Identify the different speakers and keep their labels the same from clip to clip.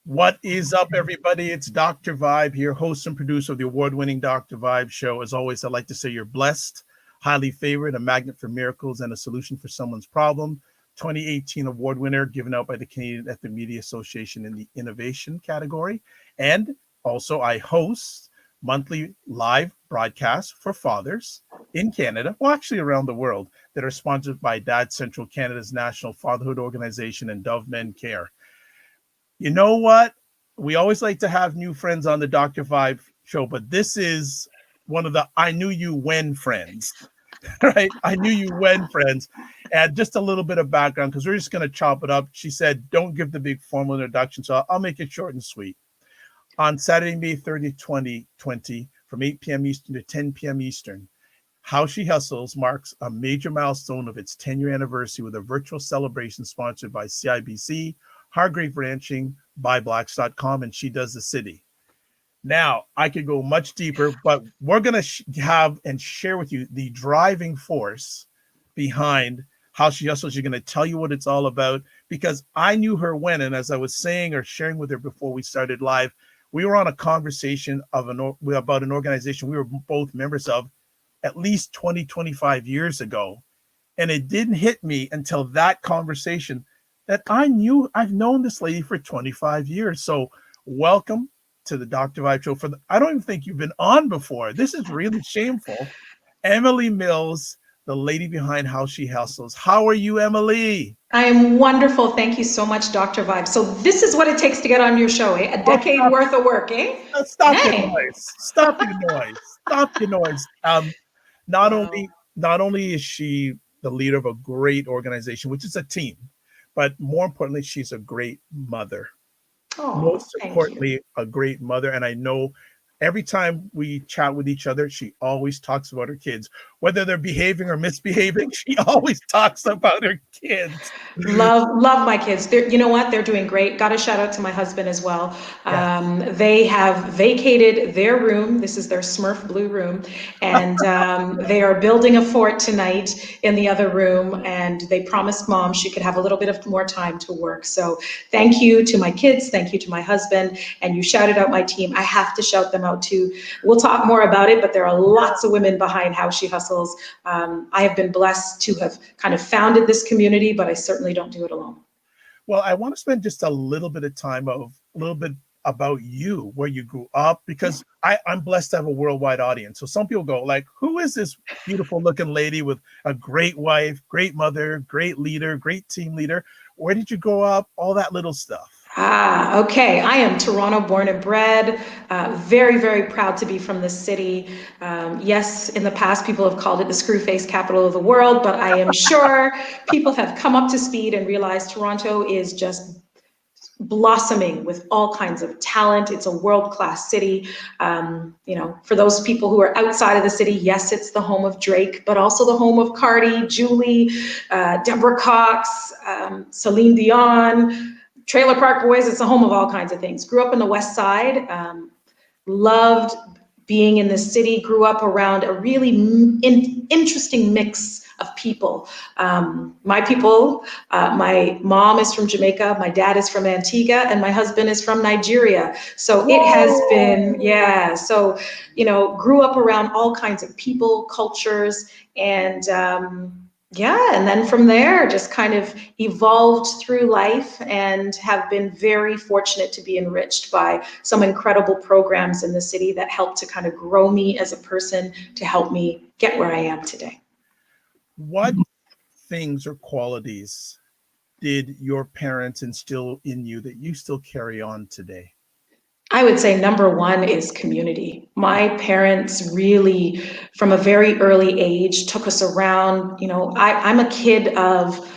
Speaker 1: What is up, everybody? It's Dr. Vibe here, host and producer of the award-winning Dr. Vibe show. As always, I'd like to say you're blessed, highly favored, a magnet for miracles, and a solution for someone's problem. 2018 award winner given out by the Canadian Ethnic Media Association in the innovation category. And also, I host monthly live broadcasts for fathers in Canada, well, actually around the world, that are sponsored by Dad Central, Canada's national fatherhood organization, and Dove Men Care. You know what? We always like to have new friends on the Dr. Vibe show, but this is one of the I knew you when friends, right? I knew you when friends. And just a little bit of background, because we're just going to chop it up. She said, don't give the big formal introduction, so I'll make it short and sweet. On Saturday, May 30th, 2020, from 8 p.m. Eastern to 10 p.m. Eastern, How She Hustles marks a major milestone of its 10-year anniversary with a virtual celebration sponsored by CIBC, Hargrave Ranching, BuyBlacks.com, and She Does the City. Now, I could go much deeper, but we're going to have and share with you the driving force behind How She Hustles. You're going to tell you what it's all about, because I knew her when, and as I was saying or sharing with her before we started live, we were on a conversation about an organization we were both members of at least 20, 25 years ago. And it didn't hit me until that conversation that I've known this lady for 25 years. So welcome to the Dr. Vibe show. I don't even think you've been on before. This is really shameful. Emily Mills, the lady behind How She Hustles. How are you, Emily?
Speaker 2: I am wonderful. Thank you so much, Dr. Vibe. So this is what it takes to get on your show, eh? A decade worth of work, eh?
Speaker 1: Stop your noise. Stop your noise. Stop your noise. Not only is she the leader of a great organization, which is a team, but more importantly, she's a great mother. Most importantly, a great mother. And I know every time we chat with each other, she always talks about her kids. Whether they're behaving or misbehaving, she always talks about her kids.
Speaker 2: Love my kids. You know what? They're doing great. Got a shout out to my husband as well.
Speaker 1: Yeah.
Speaker 2: They have vacated their room. This is their Smurf blue room. And they are building a fort tonight in the other room. And they promised mom she could have a little bit of more time to work. So thank you to my kids. Thank you to my husband. And you shouted out my team. I have to shout them out too. We'll talk more about it, but there are lots of women behind How She Hustles. I have been blessed to have kind of founded this community, but I certainly don't do it alone.
Speaker 1: Well, I want to spend just a little bit of time about you, where you grew up, because I'm blessed to have a worldwide audience. So some people go like, who is this beautiful looking lady with a great wife, great mother, great leader, great team leader? Where did you grow up? All that little stuff.
Speaker 2: Okay. I am Toronto born and bred. Very, very proud to be from this city. Yes, in the past, people have called it the screw-face capital of the world, but I am sure people have come up to speed and realized Toronto is just blossoming with all kinds of talent. It's a world-class city. For those people who are outside of the city, yes, it's the home of Drake, but also the home of Cardi, Julie, Deborah Cox, Celine Dion, Trailer Park Boys. It's the home of all kinds of things. Grew up in the West Side, loved being in the city, grew up around a really interesting mix of people. My people, my mom is from Jamaica, my dad is from Antigua, and my husband is from Nigeria. So it has been, so, grew up around all kinds of people, cultures, and and then from there, just kind of evolved through life and have been very fortunate to be enriched by some incredible programs in the city that helped to kind of grow me as a person, to help me get where I am today.
Speaker 1: What things or qualities did your parents instill in you that you still carry on today?
Speaker 2: I would say number one is community. My parents really, from a very early age, took us around. I'm a kid of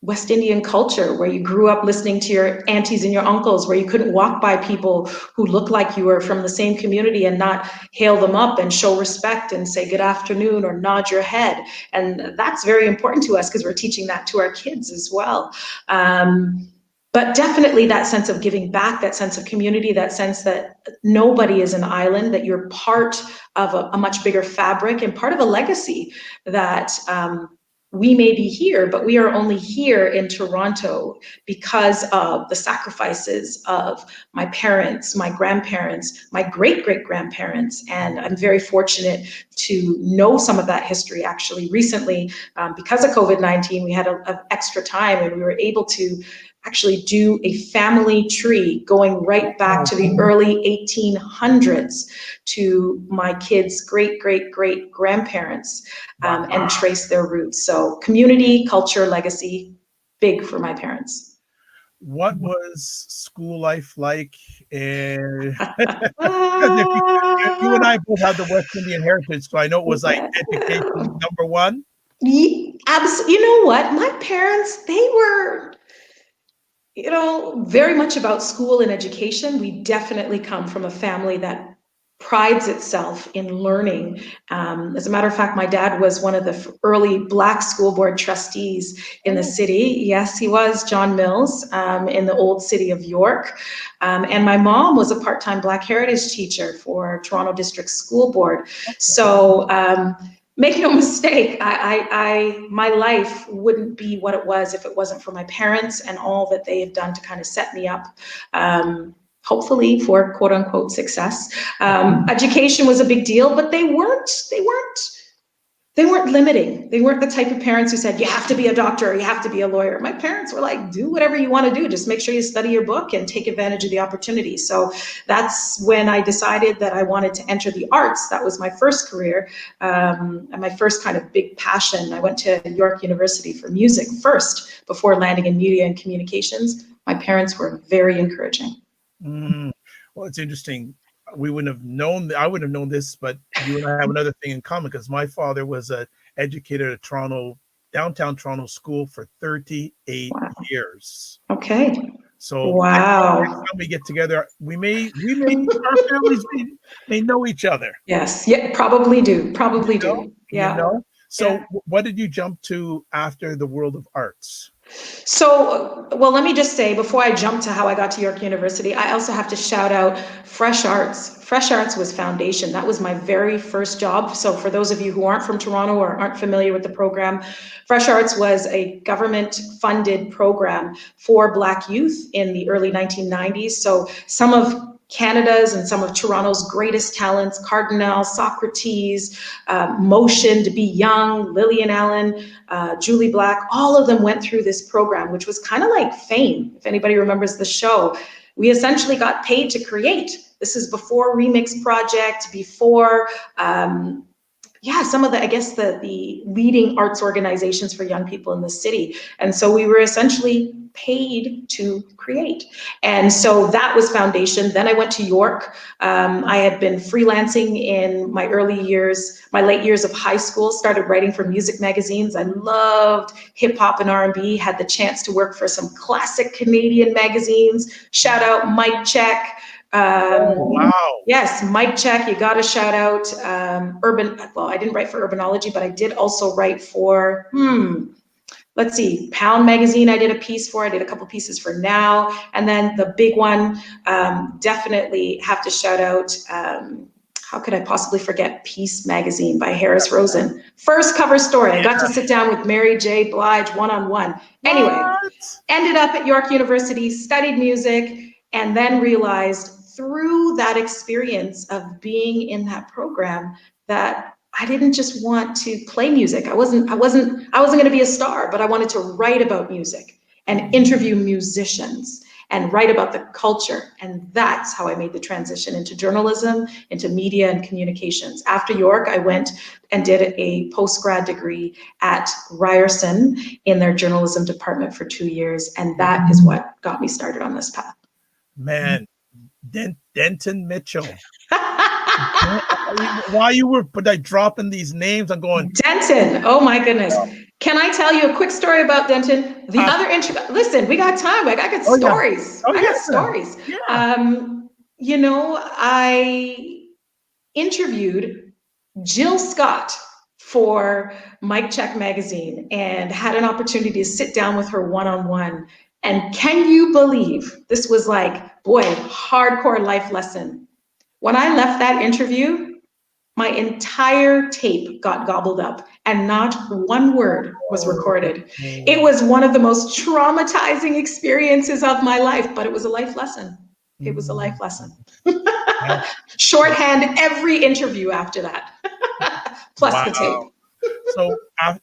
Speaker 2: West Indian culture, where you grew up listening to your aunties and your uncles, where you couldn't walk by people who looked like you were from the same community and not hail them up and show respect and say good afternoon or nod your head. And that's very important to us because we're teaching that to our kids as well. But definitely that sense of giving back, that sense of community, that sense that nobody is an island, that you're part of a much bigger fabric and part of a legacy that we may be here, but we are only here in Toronto because of the sacrifices of my parents, my grandparents, my great-great-grandparents. And I'm very fortunate to know some of that history. Actually, recently, because of COVID-19, we had an extra time and we were able to actually do a family tree going right back to the early 1800s to my kids' great-great-great-grandparents, and trace their roots. So community, culture, legacy, big for my parents.
Speaker 1: What was school life like? And you and I both have the West Indian heritage, so I know it was like education number one.
Speaker 2: You know what? My parents, they were, very much about school and education. We definitely come from a family that prides itself in learning. As a matter of fact, my dad was one of the early Black school board trustees in the city. Yes, he was, John Mills, in the old city of York. And my mom was a part-time Black Heritage teacher for Toronto District School Board. So make no mistake, my life wouldn't be what it was if it wasn't for my parents and all that they have done to kind of set me up, hopefully for quote unquote success. Education was a big deal, but they weren't limiting. They weren't the type of parents who said, you have to be a doctor or you have to be a lawyer. My parents were like, do whatever you want to do. Just make sure you study your book and take advantage of the opportunity. So that's when I decided that I wanted to enter the arts. That was my first career, and my first kind of big passion. I went to York University for music first before landing in media and communications. My parents were very encouraging.
Speaker 1: Well, it's interesting. We wouldn't have known. I wouldn't have known this, but you and I have another thing in common because my father was an educator at downtown Toronto school for 38 years.
Speaker 2: Okay.
Speaker 1: So
Speaker 2: wow.
Speaker 1: next time we get together, our families may know each other.
Speaker 2: Yes. Yeah. Probably do. Probably do. Yeah.
Speaker 1: So what did you jump to after the world of arts?
Speaker 2: So, well, let me just say, before I jump to how I got to York University, I also have to shout out Fresh Arts. Fresh Arts was foundation. That was my very first job. So for those of you who aren't from Toronto or aren't familiar with the program, Fresh Arts was a government-funded program for Black youth in the early 1990s. So some of Canada's and some of Toronto's greatest talents, Cardinal, Socrates, Motion, To Be Young, Lillian Allen, Julie Black, all of them went through this program, which was kind of like Fame, if anybody remembers the show. We essentially got paid to create. This is before Remix Project, before some of the leading arts organizations for young people in the city. And so we were essentially paid to create. And so that was foundation. Then I went to York. I had been freelancing in my late years of high school, started writing for music magazines. I loved hip hop and R&B, had the chance to work for some classic Canadian magazines. Shout out Mic Check.
Speaker 1: Wow.
Speaker 2: Yes, Mic Check, you got to shout out I didn't write for Urbanology, but I did also write for, let's see, Pound Magazine I did a piece for, I did a couple pieces for Now, and then the big one, definitely have to shout out, how could I possibly forget Peace Magazine by Harris Rosen. First cover story, I got to sit down with Mary J. Blige one-on-one. Anyway, ended up at York University, studied music, and then realized through that experience of being in that program that I didn't just want to play music. I wasn't going to be a star, but I wanted to write about music and interview musicians and write about the culture. And that's how I made the transition into journalism, into media and communications. After York, I went and did a post-grad degree at Ryerson in their journalism department for 2 years. And that is what got me started on this path.
Speaker 1: Man, Denton Mitchell. While you were dropping these names, I'm going,
Speaker 2: Denton. Oh my goodness. Can I tell you a quick story about Denton? Listen, we got time. I got stories. I got stories. I interviewed Jill Scott for Mic Check magazine and had an opportunity to sit down with her one-on-one. And can you believe, this was like, boy, hardcore life lesson. When I left that interview, My entire tape got gobbled up and not one word was recorded. It was one of the most traumatizing experiences of my life, but it was a life lesson. It was a life lesson. Shorthand every interview after that, plus the tape.
Speaker 1: So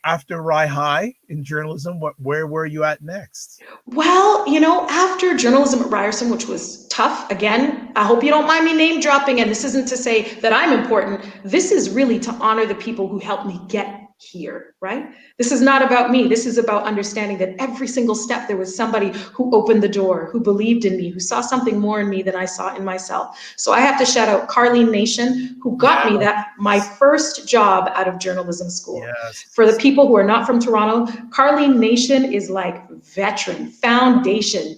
Speaker 1: after Rye High in journalism, where were you at next?
Speaker 2: Well, after journalism at Ryerson, which was tough, again, I hope you don't mind me name dropping, and this isn't to say that I'm important. This is really to honor the people who helped me get here, right? This is not about me. This is about understanding that every single step there was somebody who opened the door, who believed in me, who saw something more in me than I saw in myself. So I have to shout out Carlene Nation, who got me my first job out of journalism school.
Speaker 1: Yes.
Speaker 2: For the people who are not from Toronto, Carlene Nation is like veteran, foundation,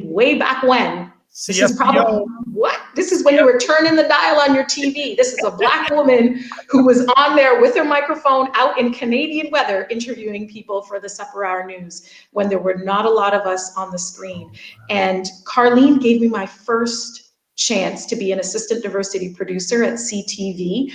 Speaker 2: way back when. This is probably, This is when you were turning the dial on your TV. This is a Black woman who was on there with her microphone out in Canadian weather interviewing people for the Supper Hour News when there were not a lot of us on the screen. And Carlene gave me my first chance to be an assistant diversity producer at CTV.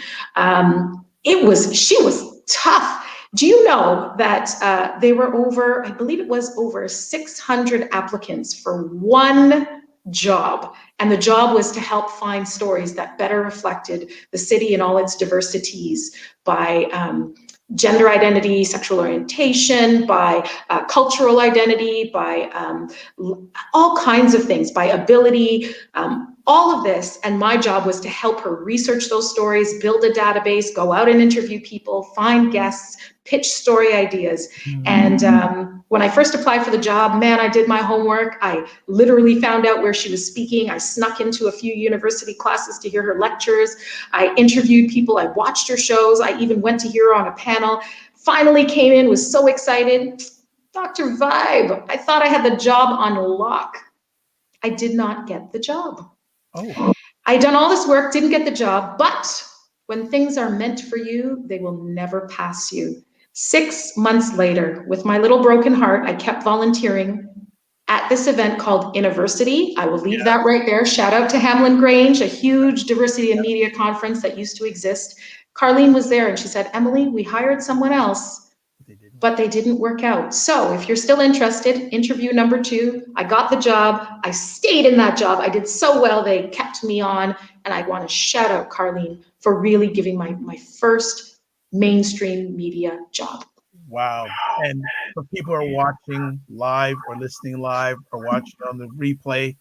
Speaker 2: She was tough. Do you know that there were I believe it was over 600 applicants for one job, and the job was to help find stories that better reflected the city and all its diversities by gender identity, sexual orientation, by cultural identity, by all kinds of things, by ability, all of this. And my job was to help her research those stories, build a database, go out and interview people, find guests, pitch story ideas. And when I first applied for the job, man, I did my homework. I literally found out where she was speaking. I snuck into a few university classes to hear her lectures. I interviewed people. I watched her shows. I even went to hear her on a panel. Finally came in, was so excited. Dr. Vibe, I thought I had the job on lock. I did not get the job. I'd done all this work, didn't get the job, but when things are meant for you, they will never pass you. 6 months later, with my little broken heart, I kept volunteering at this event called HERstory. I will leave that right there. Shout out to Hamlin Grange, a huge diversity in media conference that used to exist. Carlene was there and she said, Emily, we hired someone else, but they didn't work out. So if you're still interested, interview number 2, I got the job. I stayed in that job. I did so well, they kept me on. And I want to shout out Carlene for really giving my first mainstream media job.
Speaker 1: Wow. And for people who are watching live or listening live or watching on the replay,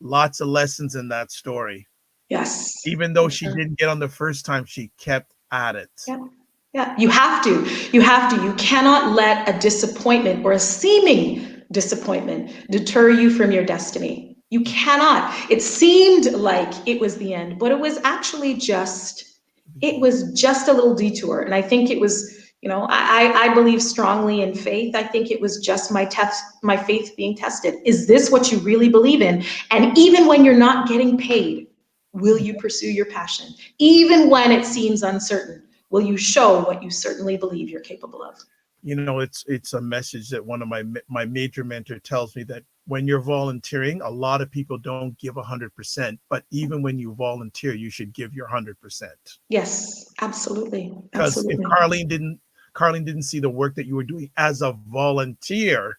Speaker 1: lots of lessons in that story.
Speaker 2: Yes.
Speaker 1: Even though she didn't get on the first time, she kept at it.
Speaker 2: Yeah, you have to. You cannot let a disappointment or a seeming disappointment deter you from your destiny. You cannot. It seemed like it was the end, but it was actually just a little detour. And I think it was, I believe strongly in faith. I think it was just my faith being tested. Is this what you really believe in? And even when you're not getting paid, will you pursue your passion? Even when it seems uncertain, will you show what you certainly believe you're capable of?
Speaker 1: It's a message that one of my major mentor tells me, that when you're volunteering, a lot of people don't give 100%, but even when you volunteer, you should give your 100%.
Speaker 2: Yes, absolutely.
Speaker 1: Because if Carlene didn't see the work that you were doing as a volunteer,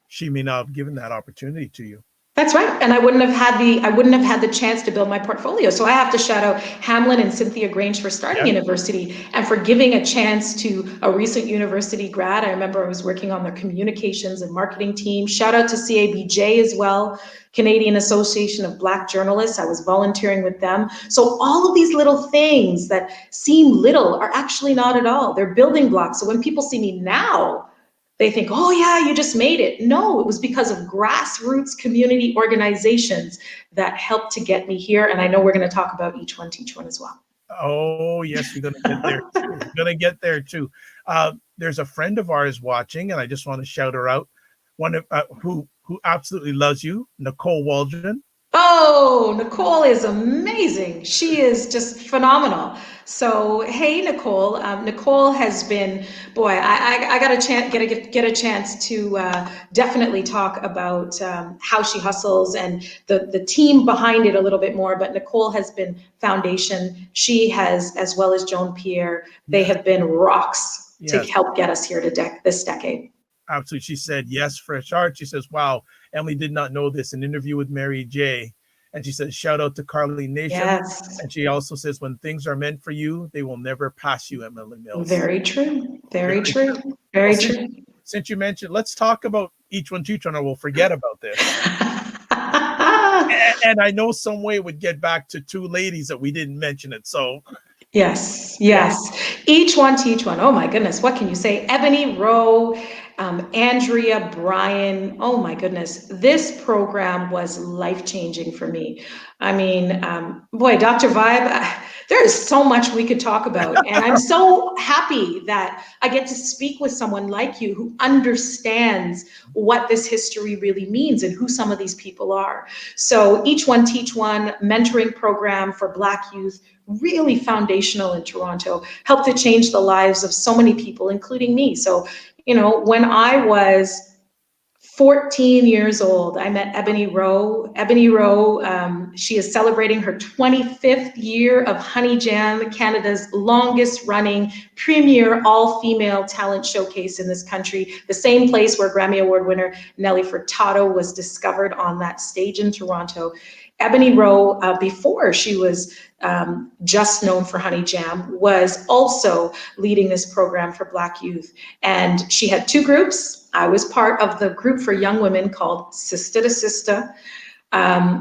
Speaker 1: she may not have given that opportunity to you.
Speaker 2: That's right. And I wouldn't have had the chance to build my portfolio. So I have to shout out Hamlin and Cynthia Grange for starting HERstory and for giving a chance to a recent university grad. I remember I was working on their communications and marketing team. Shout out to CABJ as well, Canadian Association of Black Journalists. I was volunteering with them. So all of these little things that seem little are actually not at all. They're building blocks. So when people see me now, they think, oh yeah, you just made it. No, it was because of grassroots community organizations that helped to get me here. And I know we're going to talk about each one as well.
Speaker 1: Oh yes, you're going to get there too. You're going to get there too. There's a friend of ours watching, and I just want to shout her out. One of who absolutely loves you, Nicole Waldron.
Speaker 2: Oh, Nicole is amazing. She is just phenomenal. So, hey, Nicole. Nicole has been, boy, I got a chance, get a chance to definitely talk about how she hustles and the team behind it a little bit more. But Nicole has been foundation. She has, as well as Joan Pierre, they have been rocks to
Speaker 1: Yes,
Speaker 2: help get us here to this decade.
Speaker 1: absolutely. She said, yes, fresh art. She says, wow, Emily did not know this. An interview with Mary J. And she says, shout out to Carly Nation.
Speaker 2: Yes.
Speaker 1: And she also says, when things are meant for you, they will never pass you, Emily Mills.
Speaker 2: Very true. Very
Speaker 1: Very
Speaker 2: true.
Speaker 1: true. Well,
Speaker 2: Very true.
Speaker 1: since you mentioned, let's talk about each one, or we'll forget about this. And I know some way would get back to two ladies that we didn't mention it. So
Speaker 2: Yes,
Speaker 1: yeah,
Speaker 2: yes. Each one teach one. Oh my goodness, what can you say? Ebony Rowe, Andrea Bryan. Oh my goodness, this program was life-changing for me. I mean, boy, Dr. Vibe, there is so much we could talk about. And I'm so happy that I get to speak with someone like you who understands what this history really means and who some of these people are. So each one teach one mentoring program for Black youth, really foundational in Toronto, helped to change the lives of so many people, including me. So, you know, when I was 14 years old, I met Ebony Rowe. Ebony Rowe, she is celebrating her 25th year of Honey Jam, Canada's longest running premier all-female talent showcase in this country, the same place where Grammy Award winner Nelly Furtado was discovered on that stage in Toronto. Ebony Rowe, before she was just known for Honey Jam, was also leading this program for Black youth. And she had two groups. I was part of the group for young women called Sister to Sister.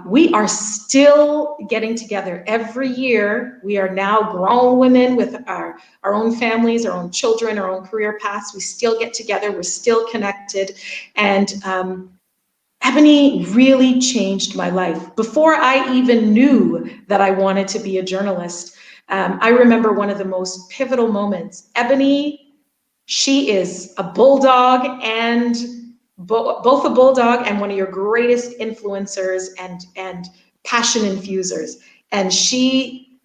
Speaker 2: We are still getting together every year. We are now grown women with our own families, our own children, our own career paths. We still get together. We're still connected. And Ebony really changed my life. Before I even knew that I wanted to be a journalist, I remember one of the most pivotal moments. Ebony, she is a bulldog and both a bulldog and one of your greatest influencers and passion infusers. And she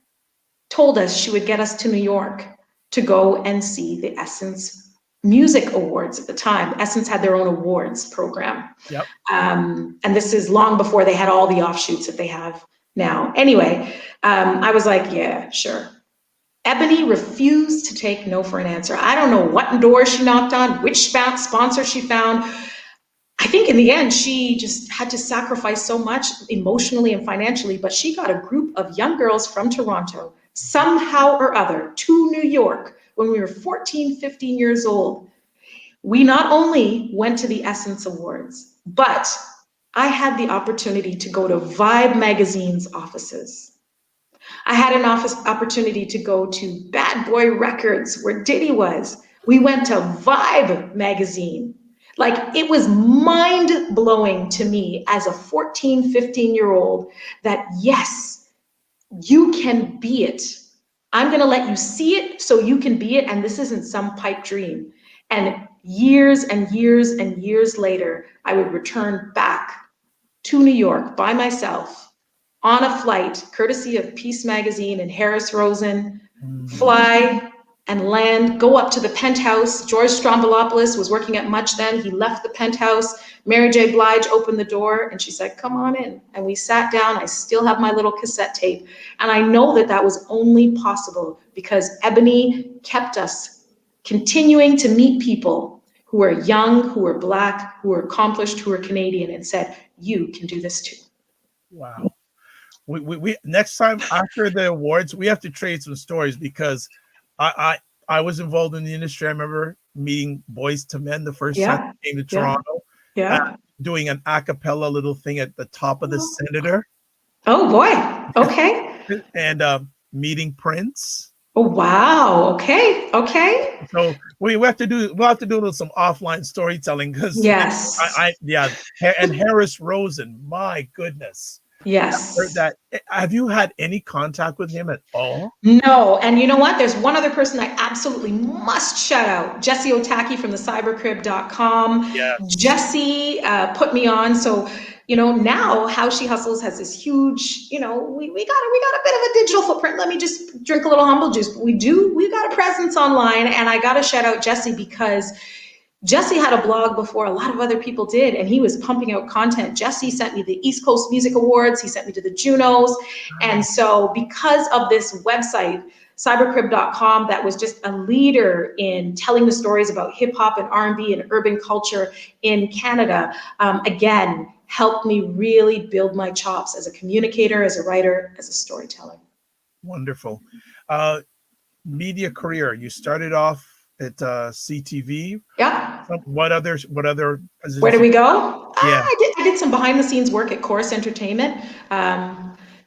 Speaker 2: told us she would get us to New York to go and see the Essence Music Awards at the time. Essence had their own awards program.
Speaker 1: yep.
Speaker 2: And this is long before they had all the offshoots that they have now. Anyway, I was like, yeah, sure. Ebony refused to take no for an answer. I don't know what door she knocked on, which sponsor she found. I think in the end, she just had to sacrifice so much emotionally and financially, but she got a group of young girls from Toronto, somehow or other, to New York when we were 14, 15 years old. We not only went to the Essence Awards, but I had the opportunity to go to Vibe magazine's offices. I had an opportunity to go to Bad Boy Records where Diddy was. We went to Vibe magazine. Like, it was mind blowing to me as a 14, 15-year-old that yes, you can be it. I'm going to let you see it so you can be it. And this isn't some pipe dream. And years and years and years later, I would return back to New York by myself on a flight, courtesy of Peace Magazine and Harris Rosen, fly and land, go up to the Penthouse. George Stroumboulopoulos was working at Much then. He left the Penthouse. Mary J. Blige opened the door and she said, come on in. And we sat down. I still have my little cassette tape. And I know that that was only possible because Ebony kept us continuing to meet people who are young, who are Black, who are accomplished, who are Canadian, and said, you can do this too.
Speaker 1: Wow. We next time after the awards, we have to trade some stories because I was involved in the industry. I remember meeting Boys to Men the first time I came to Toronto, doing an a cappella little thing at the top of the Senator.
Speaker 2: Oh boy. Okay.
Speaker 1: And meeting Prince.
Speaker 2: Oh wow. Okay. Okay.
Speaker 1: So we'll have to do some offline storytelling because
Speaker 2: yes,
Speaker 1: and Harris Rosen, my goodness.
Speaker 2: Yes.
Speaker 1: That have you had any contact with him at all?
Speaker 2: No, and you know what? There's one other person I absolutely must shout out. Jesse Otaki from the cybercrib.com.
Speaker 1: Yes.
Speaker 2: Jesse put me on. So now How She Hustles has this huge, we got a bit of a digital footprint. Let me just drink a little humble juice. But we've got a presence online, and I got to shout out Jesse, because Jesse had a blog before a lot of other people did, and he was pumping out content. Jesse sent me the East Coast Music Awards. He sent me to the Junos. And so because of this website, cybercrib.com, that was just a leader in telling the stories about hip hop and R&B and urban culture in Canada, again, helped me really build my chops as a communicator, as a writer, as a storyteller.
Speaker 1: Wonderful. Media career. You started off at CTV.
Speaker 2: Yeah.
Speaker 1: What other positions?
Speaker 2: Where do we go?
Speaker 1: Yeah.
Speaker 2: I did some behind the scenes work at Chorus Entertainment.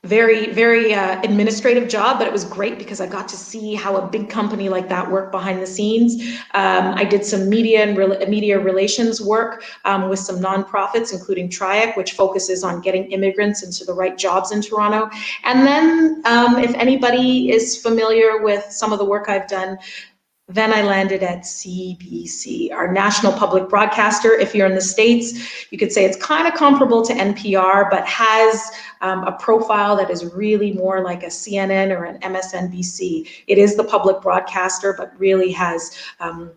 Speaker 2: Very, very administrative job, but it was great because I got to see how a big company like that worked behind the scenes. I did some media and media relations work with some nonprofits, including TRIAC, which focuses on getting immigrants into the right jobs in Toronto. And then if anybody is familiar with some of the work I've done, then I landed at CBC, our national public broadcaster. If you're in the States, you could say it's kind of comparable to NPR, but has a profile that is really more like a CNN or an MSNBC. It is the public broadcaster, but really has a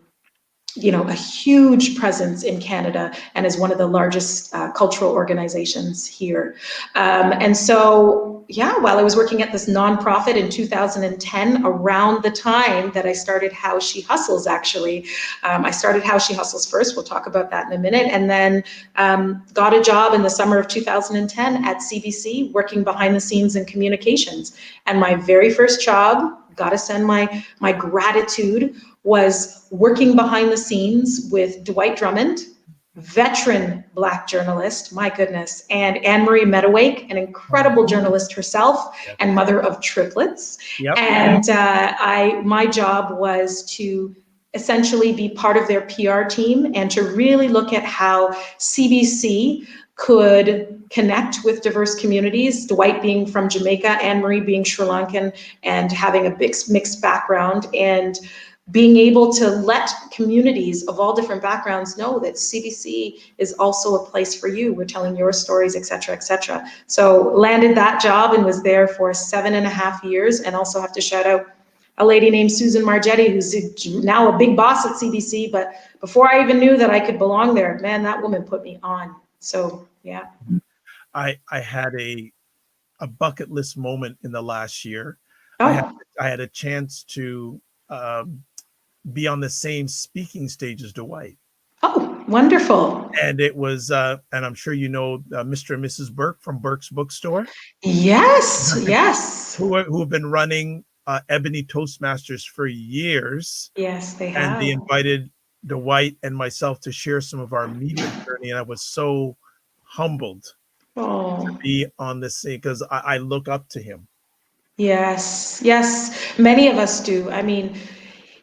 Speaker 2: huge presence in Canada and is one of the largest cultural organizations here. And so, while I was working at this nonprofit in 2010, around the time that I started How She Hustles, actually, I started How She Hustles first. We'll talk about that in a minute. And then got a job in the summer of 2010 at CBC, working behind the scenes in communications. And my very first job, got to send my gratitude, was working behind the scenes with Dwight Drummond, veteran Black journalist, my goodness, and Anne-Marie Medawake, an incredible journalist herself, and mother of triplets.
Speaker 1: Yep.
Speaker 2: And my job was to essentially be part of their PR team and to really look at how CBC could connect with diverse communities, Dwight being from Jamaica, Anne-Marie being Sri Lankan, and having a big mixed background, and being able to let communities of all different backgrounds know that CBC is also a place for you. We're telling your stories, et cetera, et cetera. So landed that job and was there for 7.5 years, and also have to shout out a lady named Susan Margetti, who's now a big boss at CBC, but before I even knew that I could belong there, man, that woman put me on. So, yeah.
Speaker 1: I had a bucket list moment in the last year.
Speaker 2: Oh.
Speaker 1: I had a chance to be on the same speaking stage as Dwight.
Speaker 2: Oh, wonderful.
Speaker 1: And it was, and I'm sure Mr. and Mrs. Burke from Burke's Bookstore.
Speaker 2: Yes, yes.
Speaker 1: Who have been running Ebony Toastmasters for years.
Speaker 2: Yes, they have.
Speaker 1: And they invited Dwight and myself to share some of our media journey. And I was so humbled to be on this scene because I look up to him.
Speaker 2: Yes, yes. Many of us do. I mean,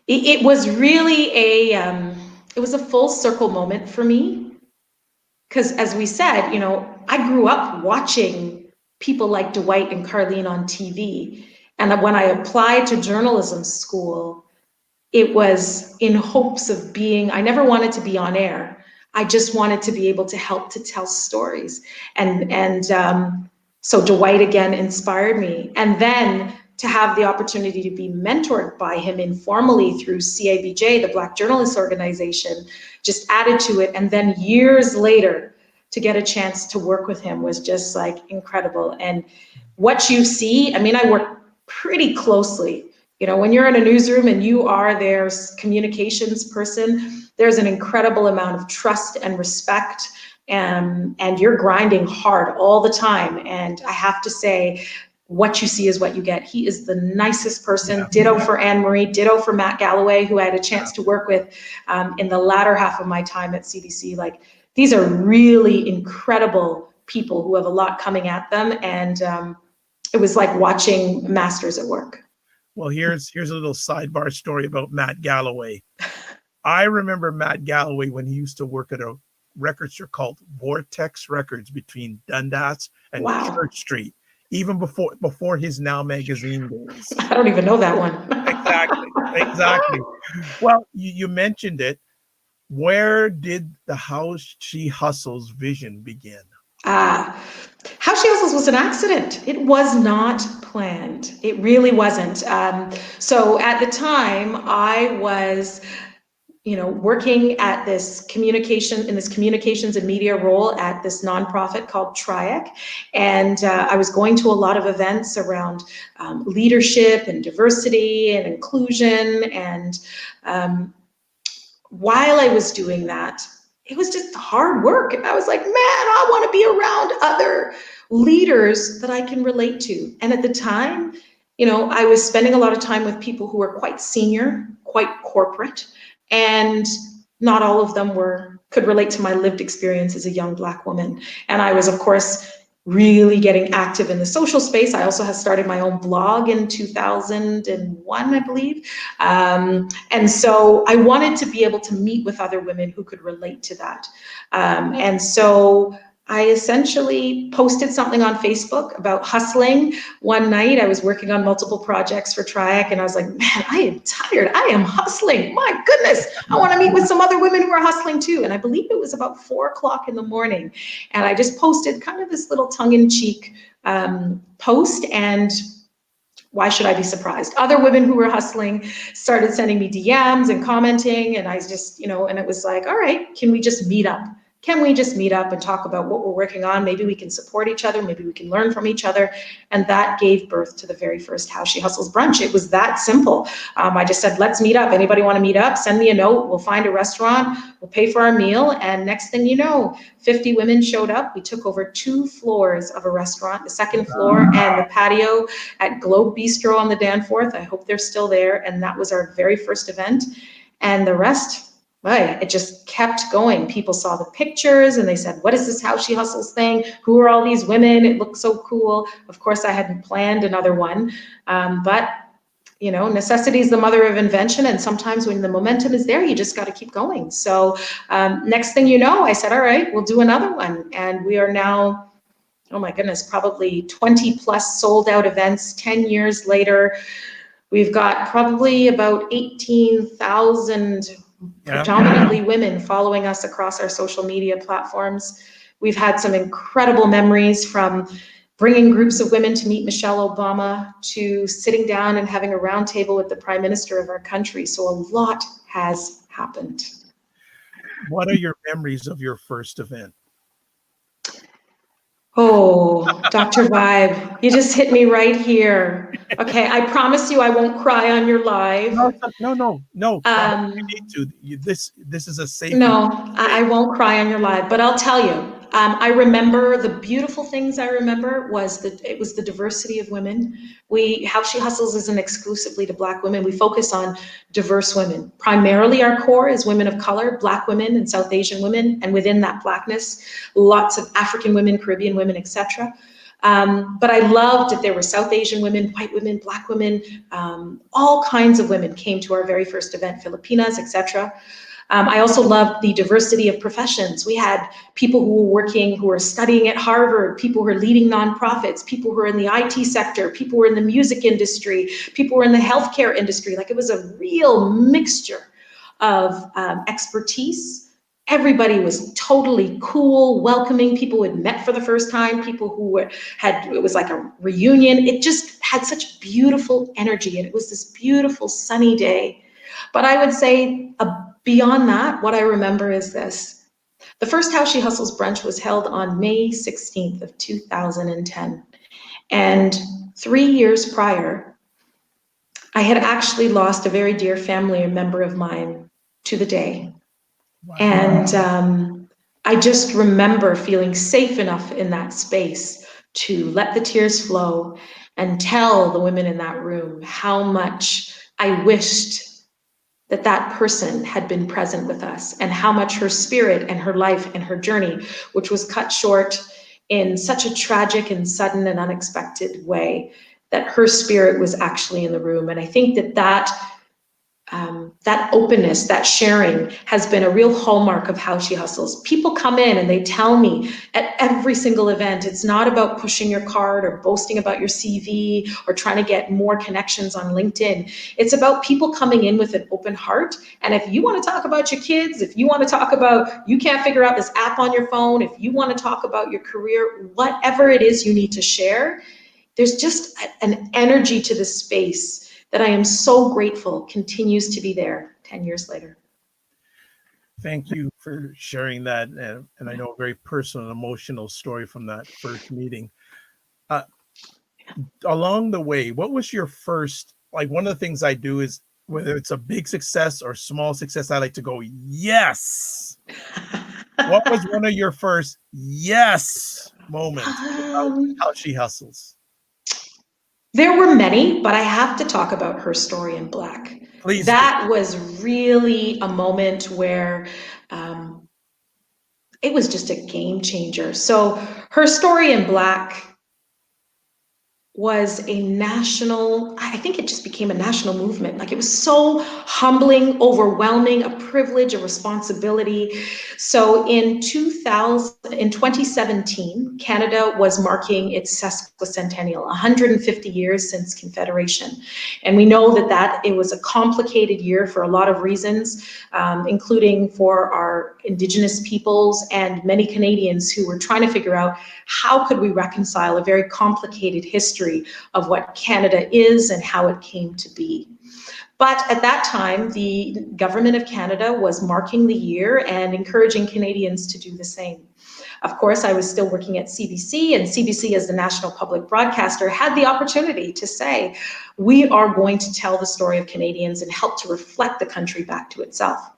Speaker 2: it was really it was a full circle moment for me. Because as we said, I grew up watching people like Dwight and Carlene on TV. And when I applied to journalism school, it was in hopes of I never wanted to be on air. I just wanted to be able to help to tell stories. So Dwight again inspired me. And then to have the opportunity to be mentored by him informally through CABJ, the Black Journalists Organization, just added to it. And then years later, to get a chance to work with him was just like incredible. And what you see, I mean, I work pretty closely. When you're in a newsroom and you are their communications person, there's an incredible amount of trust and respect, and you're grinding hard all the time. And I have to say, what you see is what you get. He is the nicest person. Yeah. Ditto for Anne-Marie, ditto for Matt Galloway, who I had a chance to work with in the latter half of my time at CBC. Like, these are really incredible people who have a lot coming at them. And it was like watching masters at work.
Speaker 1: Well, here's a little sidebar story about Matt Galloway. I remember Matt Galloway when he used to work at a record store called Vortex Records between Dundas and Church Street, even before his Now magazine days.
Speaker 2: I don't even know that one.
Speaker 1: Exactly. Well, you mentioned it. Where did the How She Hustles vision begin?
Speaker 2: How She Hustles was an accident. It was not planned. It really wasn't. So at the time, I was working at this communications and media role at this nonprofit called TRIAC. And I was going to a lot of events around leadership and diversity and inclusion. And while I was doing that, it was just hard work. And I was like, man, I want to be around other leaders that I can relate to. And at the time, I was spending a lot of time with people who were quite senior, quite corporate, and not all of them could relate to my lived experience as a young Black woman. And I was, of course, really getting active in the social space. I also had started my own blog in 2001, I believe. And so I wanted to be able to meet with other women who could relate to that. And so I essentially posted something on Facebook about hustling. One night I was working on multiple projects for TRIAC, and I was like, man, I am tired. I am hustling. My goodness, I want to meet with some other women who are hustling too. And I believe it was about 4:00 in the morning. And I just posted kind of this little tongue-in-cheek post, and why should I be surprised? Other women who were hustling started sending me DMs and commenting, and I just, and it was like, all right, can we just meet up? Can we just meet up and talk about what we're working on? Maybe we can support each other. Maybe we can learn from each other. And that gave birth to the very first How She Hustles brunch. It was that simple. I just said, let's meet up. Anybody want to meet up? Send me a note. We'll find a restaurant. We'll pay for our meal. And next thing you know, 50 women showed up. We took over 2 floors of a restaurant, the 2nd floor and the patio at Globe Bistro on the Danforth. I hope they're still there. And that was our very first event. And the rest, it just kept going. People saw the pictures and they said, what is this How She Hustles thing? Who are all these women? It looks so cool. Of course, I hadn't planned another one, but necessity is the mother of invention. And sometimes when the momentum is there, you just got to keep going. So next thing you know, I said, all right, we'll do another one. And we are now, oh my goodness, probably 20 plus sold out events. 10 years later, we've got probably about 18,000 predominantly women following us across our social media platforms. We've had some incredible memories, from bringing groups of women to meet Michelle Obama to sitting down and having a roundtable with the Prime Minister of our country. So a lot has happened.
Speaker 1: What are your memories of your first event?
Speaker 2: Oh, Dr. Vibe, you just hit me right here. Okay, I promise you I won't cry on your live.
Speaker 1: No. You need to. This is a safe.
Speaker 2: No, I won't cry on your live, but I'll tell you. I remember the beautiful things I remember was that it was the diversity of women. How She Hustles isn't exclusively to Black women. We focus on diverse women. Primarily our core is women of color, Black women and South Asian women, and within that Blackness, lots of African women, Caribbean women, etc. But I loved that there were South Asian women, white women, Black women, all kinds of women came to our very first event, Filipinas, etc. I also loved the diversity of professions. We had people who were studying at Harvard, people who are leading nonprofits, people who are in the IT sector, people who are in the music industry, people who are in the healthcare industry. Like, it was a real mixture of expertise. Everybody was totally cool, welcoming, people who had met for the first time, people who it was like a reunion. It just had such beautiful energy, and it was this beautiful sunny day. But I would say beyond that, what I remember is this. The first How She Hustles brunch was held on May 16th of 2010. And 3 years prior, I had actually lost a very dear family member of mine to the day. Wow. And I just remember feeling safe enough in that space to let the tears flow and tell the women in that room how much I wished that person had been present with us, and how much her spirit and her life and her journey, which was cut short in such a tragic and sudden and unexpected way, that her spirit was actually in the room. And I think that that openness, that sharing has been a real hallmark of How She Hustles. People come in and they tell me at every single event, it's not about pushing your card or boasting about your CV or trying to get more connections on LinkedIn. It's about people coming in with an open heart. And if you want to talk about your kids, if you want to talk about you can't figure out this app on your phone, if you want to talk about your career, whatever it is you need to share, there's just an energy to the space that I am so grateful continues to be there 10 years later.
Speaker 1: Thank you for sharing that. And I know a very personal and emotional story from that first meeting. Along the way, what was your first, like one of the things I do is whether it's a big success or small success, I like to go, yes. What was one of your first yes moments about How She Hustles?
Speaker 2: There were many, but I have to talk about HERstory in Black.
Speaker 1: Please do.
Speaker 2: That was really a moment where it was just a game changer. So HERstory in Black was a national, I think it just became a national movement. Like it was so humbling, overwhelming, a privilege, a responsibility. So in 2017, Canada was marking its sesquicentennial, 150 years since Confederation. And we know that it was a complicated year for a lot of reasons, including for our Indigenous peoples and many Canadians who were trying to figure out how could we reconcile a very complicated history of what Canada is and how it came to be. But at that time, the government of Canada was marking the year and encouraging Canadians to do the same. Of course, I was still working at CBC, and CBC as the national public broadcaster had the opportunity to say, we are going to tell the story of Canadians and help to reflect the country back to itself.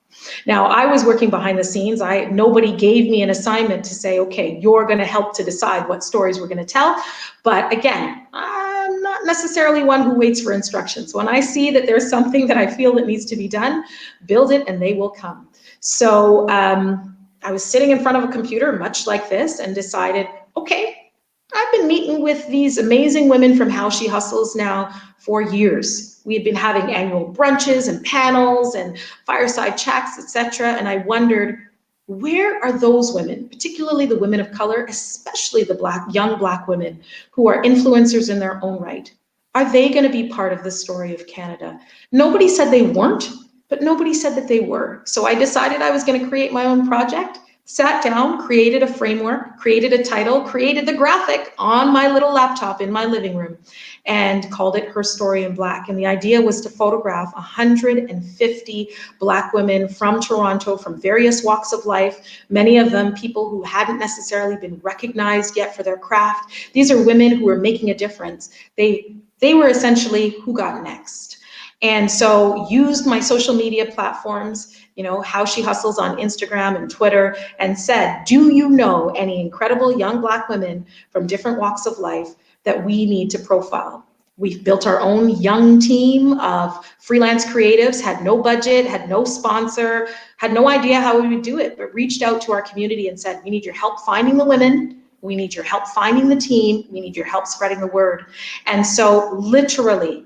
Speaker 2: Now, I was working behind the scenes. Nobody gave me an assignment to say, okay, you're going to help to decide what stories we're going to tell. But again, I'm not necessarily one who waits for instructions. When I see that there's something that I feel that needs to be done, build it and they will come. So I was sitting in front of a computer, much like this, and decided, okay, I've been meeting with these amazing women from How She Hustles now for years. We had been having annual brunches and panels and fireside chats, etc. And I wondered, where are those women, particularly the women of color, especially the young Black women who are influencers in their own right? Are they going to be part of the story of Canada? Nobody said they weren't, but nobody said that they were. So I decided I was going to create my own project. Sat down, created a framework, created a title, created the graphic on my little laptop in my living room, and called it HERstory in Black. And the idea was to photograph 150 Black women from Toronto, from various walks of life, many of them people who hadn't necessarily been recognized yet for their craft. These are women who were making a difference. They were essentially who got next. And so used my social media platforms, How She Hustles on Instagram and Twitter, and said, do you know any incredible young Black women from different walks of life that we need to profile? We've built our own young team of freelance creatives, had no budget, had no sponsor, had no idea how we would do it, but reached out to our community and said, we need your help finding the women. We need your help finding the team. We need your help spreading the word. And so literally,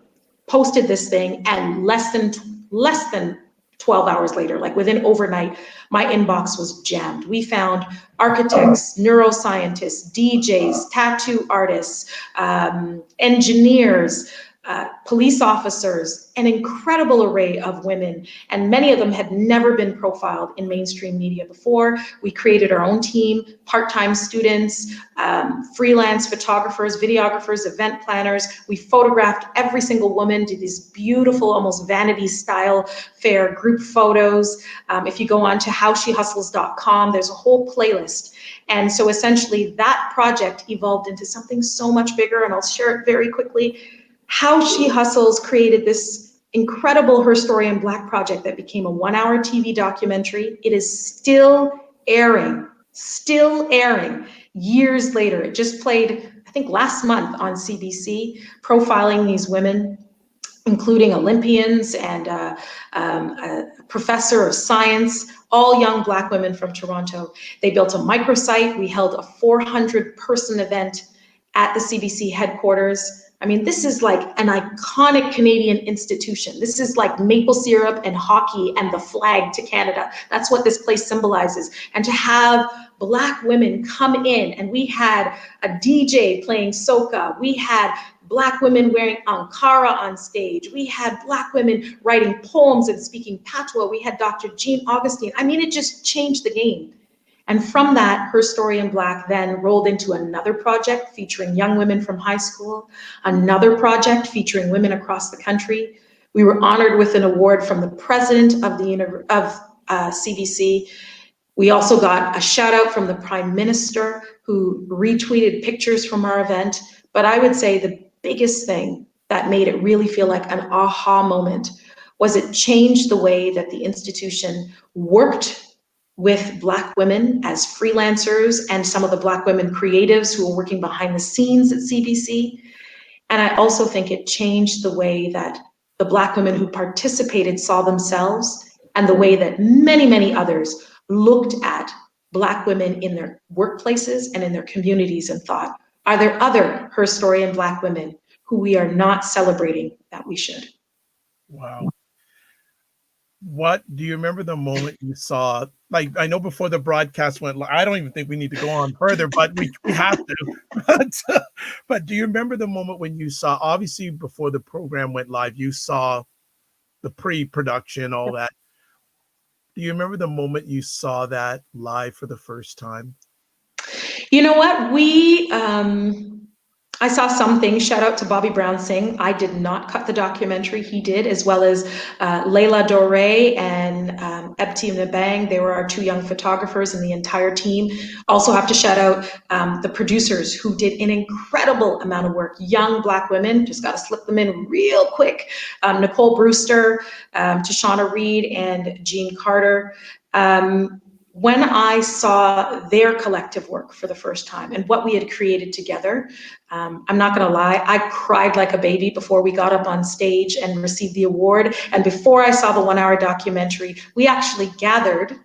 Speaker 2: posted this thing, and less than 12 hours later, like within overnight, my inbox was jammed. We found architects, neuroscientists, DJs, tattoo artists, engineers, police officers, an incredible array of women, and many of them had never been profiled in mainstream media before. We created our own team, part-time students, freelance photographers, videographers, event planners. We photographed every single woman, did these beautiful, almost vanity style fair group photos. If you go on to howshehustles.com, there's a whole playlist. And so essentially that project evolved into something so much bigger, and I'll share it very quickly. How She Hustles created this incredible HERstory in Black project that became a 1-hour TV documentary. It is still airing years later. It just played, I think, last month on CBC, profiling these women, including Olympians and a professor of science, all young Black women from Toronto. They built a microsite. We held a 400-person event at the CBC headquarters. I mean, this is like an iconic Canadian institution. This is like maple syrup and hockey and the flag to Canada. That's what this place symbolizes. And to have Black women come in, and we had a DJ playing soca, we had Black women wearing Ankara on stage, we had Black women writing poems and speaking patois, we had Dr. Jean Augustine. I mean, it just changed the game. And from that, HERstory in Black then rolled into another project featuring young women from high school, another project featuring women across the country. We were honored with an award from the president of CBC. We also got a shout out from the Prime Minister, who retweeted pictures from our event. But I would say the biggest thing that made it really feel like an aha moment was it changed the way that the institution worked with Black women as freelancers and some of the Black women creatives who were working behind the scenes at CBC. And I also think it changed the way that the Black women who participated saw themselves, and the way that many, many others looked at Black women in their workplaces and in their communities and thought, are there other HERstory and Black women who we are not celebrating that we should?
Speaker 1: Wow. What do you remember the moment you saw? Like, I know before the broadcast went, I don't even think we need to go on further, but we have to. But do you remember the moment when you saw, obviously before the program went live, you saw the pre-production, all that. Do you remember the moment you saw that live for the first time?
Speaker 2: You know what? I saw some things. Shout out to Bobby Brown Singh. I did not cut the documentary. He did, as well as Layla Doré and Ebti Nabang. They were our two young photographers and the entire team. Also have to shout out the producers who did an incredible amount of work. Young Black women, just got to slip them in real quick. Nicole Brewster, Tashana Reed, and Jean Carter. When I saw their collective work for the first time and what we had created together, I'm not gonna lie, I cried like a baby before we got up on stage and received the award. And before I saw the 1 hour documentary, we actually gathered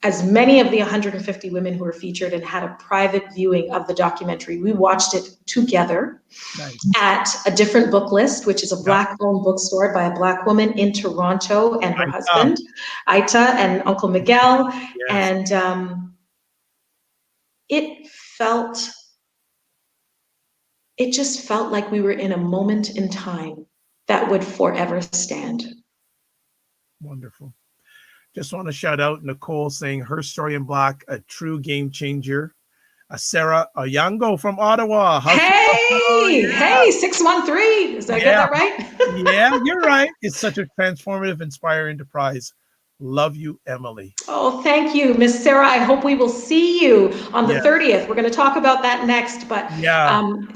Speaker 2: as many of the 150 women who were featured and had a private viewing of the documentary. We watched it together. Nice. At a different book list, which is a Black-owned bookstore by a Black woman in Toronto and her husband, Aita, and Uncle Miguel. Yes. And it just felt like we were in a moment in time that would forever stand.
Speaker 1: Wonderful. Just want to shout out Nicole saying HERstory in Black, a true game changer. Sarah Ayango from Ottawa.
Speaker 2: Hey, 613. Did I get that right?
Speaker 1: Yeah, you're right. It's such a transformative, inspiring enterprise. Love you, Emily.
Speaker 2: Oh, thank you, Miss Sarah. I hope we will see you on the 30th. We're going to talk about that next. But,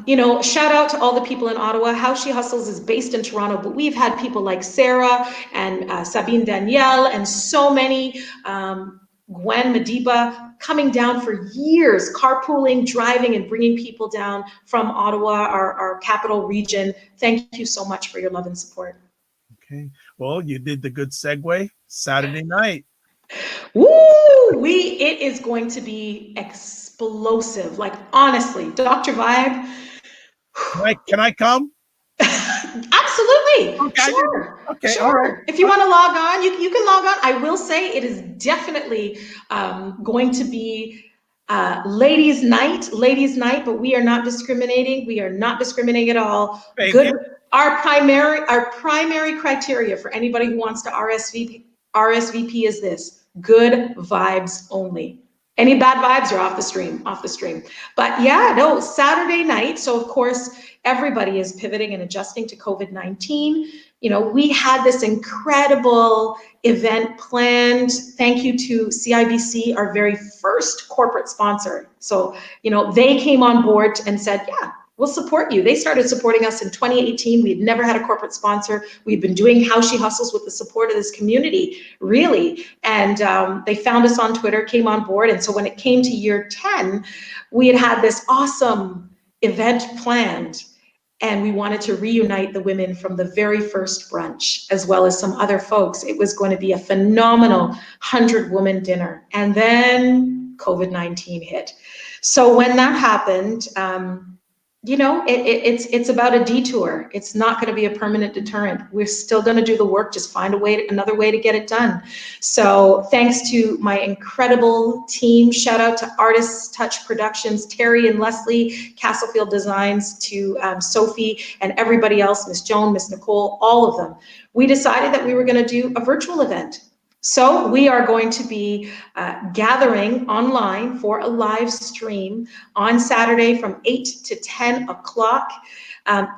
Speaker 2: you know, shout out to all the people in Ottawa. How She Hustles is based in Toronto, but we've had people like Sarah and Sabine Danielle and so many, Gwen Madiba, coming down for years, carpooling, driving, and bringing people down from Ottawa, our capital region. Thank you so much for your love and support.
Speaker 1: Okay. Well, you did the good segue. Saturday night.
Speaker 2: Woo! It is going to be explosive. Like, honestly, Dr. Vibe.
Speaker 1: Can I come?
Speaker 2: Absolutely. Okay. Sure.
Speaker 1: Okay.
Speaker 2: Sure.
Speaker 1: All right.
Speaker 2: If you want to log on, you can log on. I will say it is definitely going to be ladies' night, but we are not discriminating. We are not discriminating at all. Good. Our primary criteria for anybody who wants to RSVP is this: good vibes only. Any bad vibes are off the stream. But yeah, no, Saturday night. So of course, everybody is pivoting and adjusting to COVID-19. You know, we had this incredible event planned. Thank you to CIBC, our very first corporate sponsor. So, you know, they came on board and said, yeah, we'll support you. They started supporting us in 2018. We had never had a corporate sponsor. We've been doing How She Hustles with the support of this community, really. And they found us on Twitter, came on board. And so when it came to year 10, we had this awesome event planned. And we wanted to reunite the women from the very first brunch, as well as some other folks. It was going to be a phenomenal 100-woman dinner. And then COVID-19 hit. So when that happened, you know, it's about a detour. It's not going to be a permanent deterrent. We're still going to do the work, just find another way to get it done. So thanks to my incredible team. Shout out to Artists Touch Productions, Terry and Leslie, Castlefield Designs, to Sophie and everybody else, Miss Joan, Miss Nicole, all of them. We decided that we were going to do a virtual event. So we are going to be gathering online for a live stream on Saturday from 8 to 10 o'clock.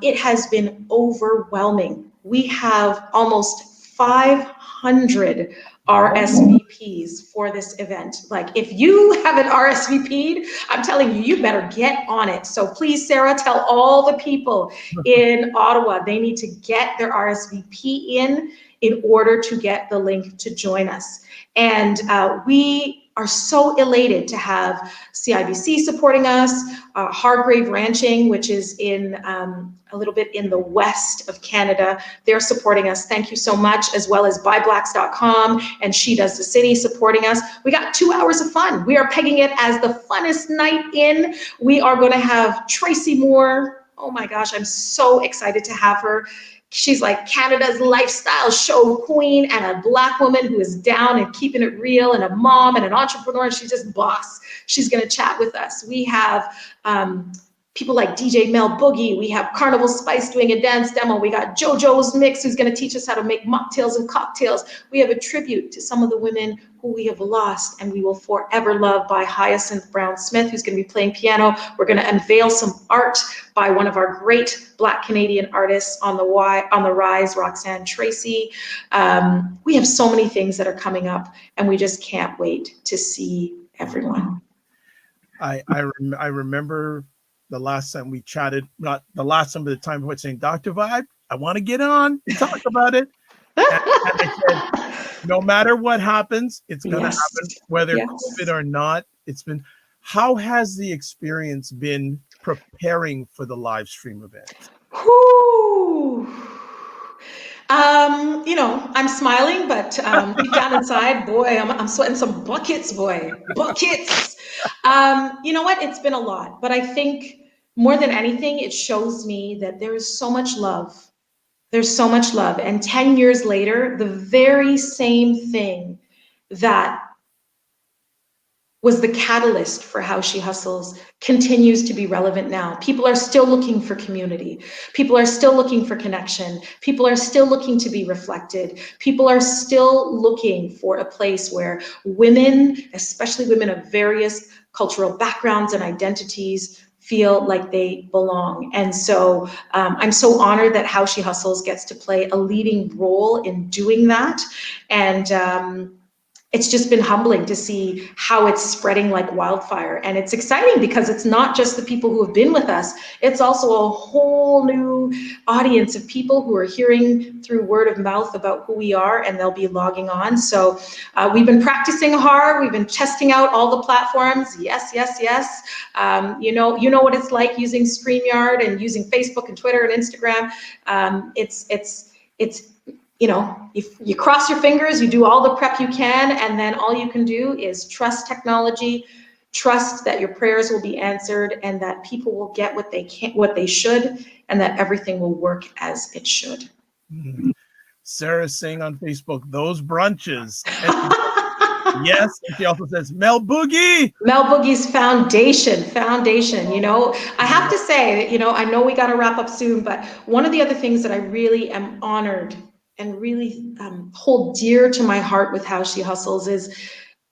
Speaker 2: It has been overwhelming. We have almost 500 RSVPs for this event. Like, if you haven't RSVP'd, I'm telling you, you better get on it. So please, Sarah, tell all the people in Ottawa, they need to get their RSVP in order to get the link to join us. And we are so elated to have CIBC supporting us, Hargrave Ranching, which is in a little bit in the west of Canada. They're supporting us. Thank you so much, as well as buyblacks.com and She Does the City supporting us. We got 2 hours of fun. We are pegging it as the funnest night in. We are going to have Tracy Moore. Oh my gosh, I'm so excited to have her. She's like Canada's lifestyle show queen and a Black woman who is down and keeping it real, and a mom and an entrepreneur, and she's just boss. She's going to chat with us. We have people like DJ Mel Boogie. We have Carnival Spice doing a dance demo. We got JoJo's Mix, who's going to teach us how to make mocktails and cocktails. We have a tribute to some of the women who we have lost and we will forever love by Hyacinth Brown Smith, who's going to be playing piano. We're going to unveil some art by one of our great Black Canadian artists on the rise, Roxanne Tracy. We have so many things that are coming up, and we just can't wait to see everyone.
Speaker 1: I remember the last time we chatted, not the last time, but the time before, saying, Dr. Vibe, I want to get on and talk about it. And I said, no matter what happens, it's going to happen, whether COVID or not. How has the experience been preparing for the live stream event?
Speaker 2: Whew. You know, I'm smiling, but deep down inside, boy, I'm sweating some buckets, buckets. You know what? It's been a lot, but I think more than anything, it shows me that there is so much love. There's so much love. And 10 years later, the very same thing that was the catalyst for How She Hustles continues to be relevant now. People are still looking for community. People are still looking for connection. People are still looking to be reflected. People are still looking for a place where women, especially women of various cultural backgrounds and identities, feel like they belong. And so I'm so honored that How She Hustles gets to play a leading role in doing that. And it's just been humbling to see how it's spreading like wildfire. And it's exciting because it's not just the people who have been with us, it's also a whole new audience of people who are hearing through word of mouth about who we are, and they'll be logging on. So we've been practicing hard. We've been testing out all the platforms. Yes. You know what it's like using StreamYard and using Facebook and Twitter and Instagram. It's you know, if you cross your fingers, you do all the prep you can, and then all you can do is trust technology, trust that your prayers will be answered, and that people will get what they should, and that everything will work as it should.
Speaker 1: Sarah's saying on Facebook, those brunches. Yes, and she also says Mel Boogie.
Speaker 2: Mel Boogie's foundation. You know, I have to say, you know, I know we got to wrap up soon, but one of the other things that I really am honored and really hold dear to my heart with How She Hustles is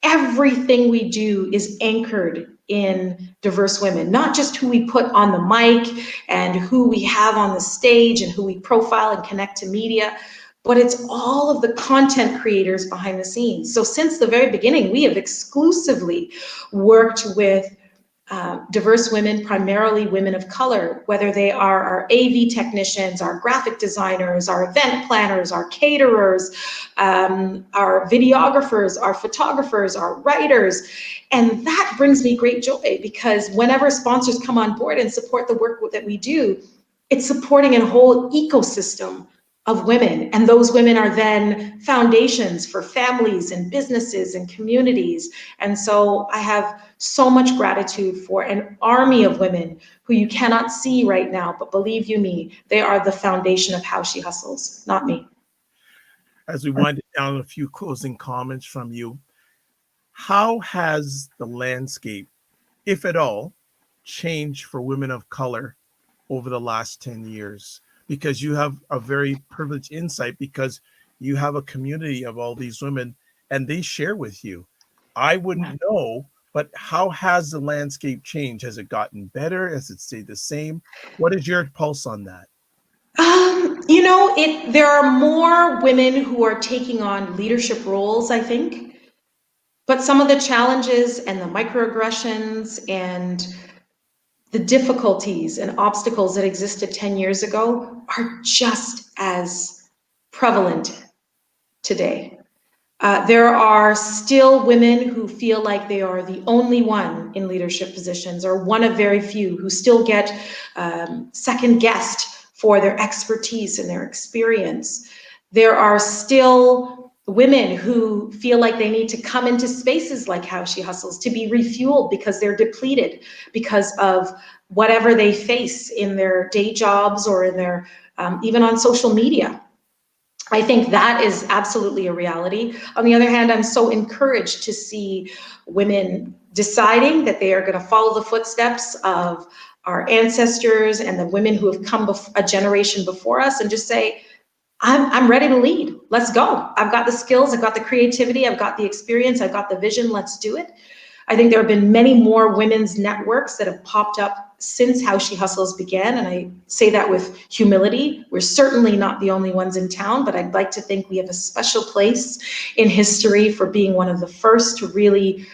Speaker 2: everything we do is anchored in diverse women, not just who we put on the mic and who we have on the stage and who we profile and connect to media, but it's all of the content creators behind the scenes. So since the very beginning, we have exclusively worked with diverse women, primarily women of color, whether they are our AV technicians, our graphic designers, our event planners, our caterers, our videographers, our photographers, our writers. And that brings me great joy, because whenever sponsors come on board and support the work that we do, it's supporting a whole ecosystem of women. And those women are then foundations for families and businesses and communities. And so I have so much gratitude for an army of women who you cannot see right now, but believe you me, they are the foundation of How She Hustles, not me.
Speaker 1: As we wind it down, a few closing comments from you. How has the landscape, if at all, changed for women of color over the last 10 years? Because you have a very privileged insight, because you have a community of all these women and they share with you. I wouldn't know, but how has the landscape changed? Has it gotten better? Has it stayed the same? What is your pulse on that?
Speaker 2: There are more women who are taking on leadership roles, I think, but some of the challenges and the microaggressions and the difficulties and obstacles that existed 10 years ago are just as prevalent today. There are still women who feel like they are the only one in leadership positions, or one of very few, who still get second guessed for their expertise and their experience. There are still women who feel like they need to come into spaces like How She Hustles to be refueled because they're depleted because of whatever they face in their day jobs or in their even on social media. I think that is absolutely a reality. On the other hand, I'm so encouraged to see women deciding that they are going to follow the footsteps of our ancestors and the women who have come a generation before us and just say, I'm ready to lead. Let's go. I've got the skills, I've got the creativity, I've got the experience, I've got the vision. Let's do it. I think there have been many more women's networks that have popped up since How She Hustles began, and I say that with humility. We're certainly not the only ones in town, but I'd like to think we have a special place in history for being one of the first to really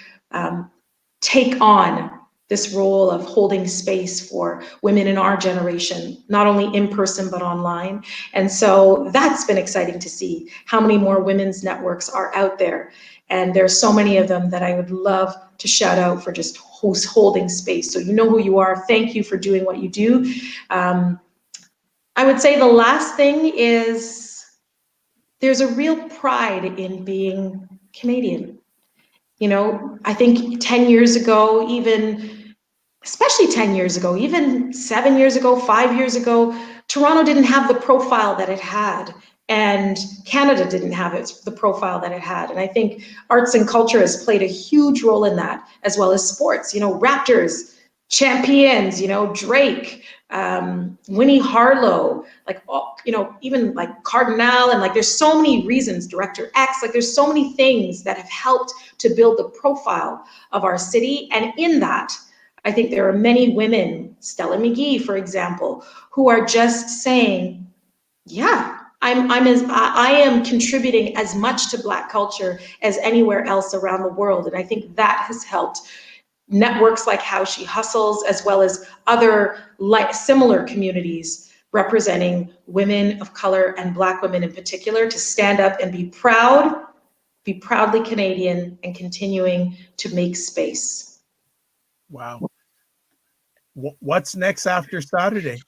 Speaker 2: take on this role of holding space for women in our generation, not only in person, but online. And so that's been exciting to see how many more women's networks are out there. And there's so many of them that I would love to shout out for just holding space. So you know who you are. Thank you for doing what you do. I would say the last thing is there's a real pride in being Canadian. I think 10 years ago, especially 10 years ago, even 7 years ago, 5 years ago, Toronto didn't have the profile that it had. And Canada didn't have the profile that it had. And I think arts and culture has played a huge role in that, as well as sports. Raptors, champions, Drake, Winnie Harlow, even like Cardinal, and there's so many reasons, Director X, there's so many things that have helped to build the profile of our city. And in that, I think there are many women, Stella McGee, for example, who are just saying, yeah, I am contributing as much to Black culture as anywhere else around the world. And I think that has helped networks like How She Hustles, as well as other similar communities representing women of color and Black women in particular, to stand up and be proudly Canadian, and continuing to make space.
Speaker 1: Wow. What's next after Saturday?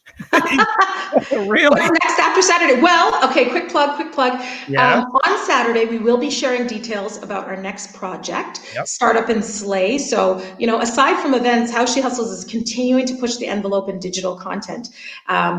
Speaker 1: Really?
Speaker 2: What's next after Saturday? Well, okay, quick plug.
Speaker 1: Yeah.
Speaker 2: On Saturday, we will be sharing details about our next project,
Speaker 1: Yep.
Speaker 2: Startup and Slay. So, aside from events, How She Hustles is continuing to push the envelope in digital content.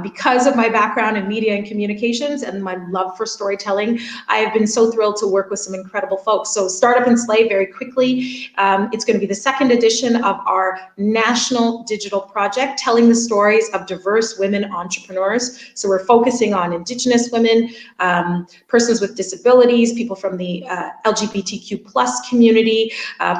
Speaker 2: Because of my background in media and communications and my love for storytelling, I have been so thrilled to work with some incredible folks. So Startup and Slay, very quickly, it's going to be the second edition of our national digital project, telling the stories of diverse women entrepreneurs. So we're focusing on Indigenous women, persons with disabilities, people from the LGBTQ plus community,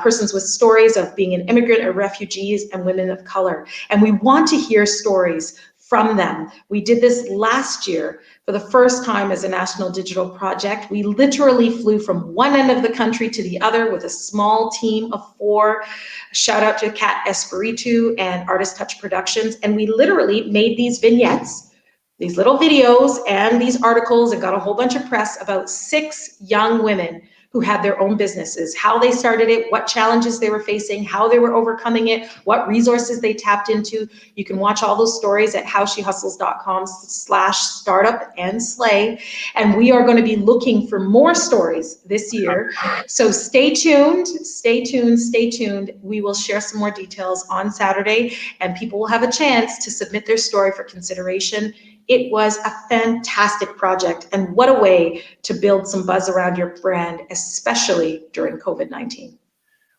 Speaker 2: persons with stories of being an immigrant or refugees, and women of color. And we want to hear stories from them. We did this last year for the first time as a national digital project. We literally flew from one end of the country to the other with a small team of 4. Shout out to Kat Espiritu and Artist Touch Productions. And we literally made these vignettes, these little videos and these articles, and got a whole bunch of press about 6 young women who had their own businesses, how they started it, what challenges they were facing, how they were overcoming it, what resources they tapped into. You can watch all those stories at howshehustles.com/startup and slay. And we are going to be looking for more stories this year. So stay tuned, stay tuned, stay tuned. We will share some more details on Saturday, and people will have a chance to submit their story for consideration. It was a fantastic project, and what a way to build some buzz around your brand, especially during COVID-19.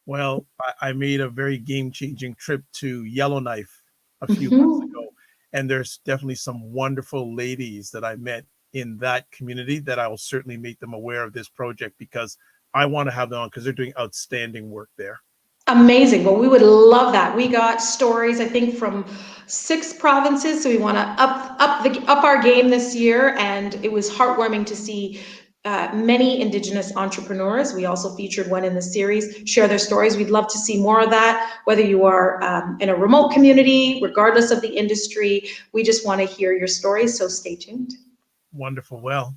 Speaker 1: Well, I made a very game-changing trip to Yellowknife a few months ago, and there's definitely some wonderful ladies that I met in that community that I will certainly make them aware of this project, because I want to have them on because they're doing outstanding work there.
Speaker 2: Amazing. Well, we would love that. We got stories, I think, from 6 provinces, so we want to up our game this year, and it was heartwarming to see many Indigenous entrepreneurs. We also featured one in the series share their stories. We'd love to see more of that, whether you are in a remote community, regardless of the industry. We just want to hear your stories, so stay tuned.
Speaker 1: Wonderful. Well,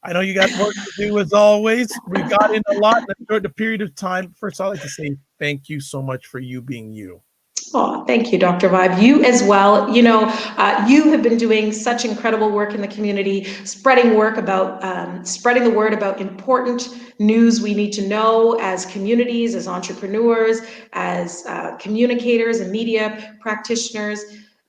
Speaker 1: I know you got work to do as always. We got in a lot in a short period of time. First, I'd like to say thank you so much for you being you.
Speaker 2: Oh, thank you, Dr. Vibe. You as well. You know, you have been doing such incredible work in the community, spreading the word about important news we need to know as communities, as entrepreneurs, as communicators and media practitioners,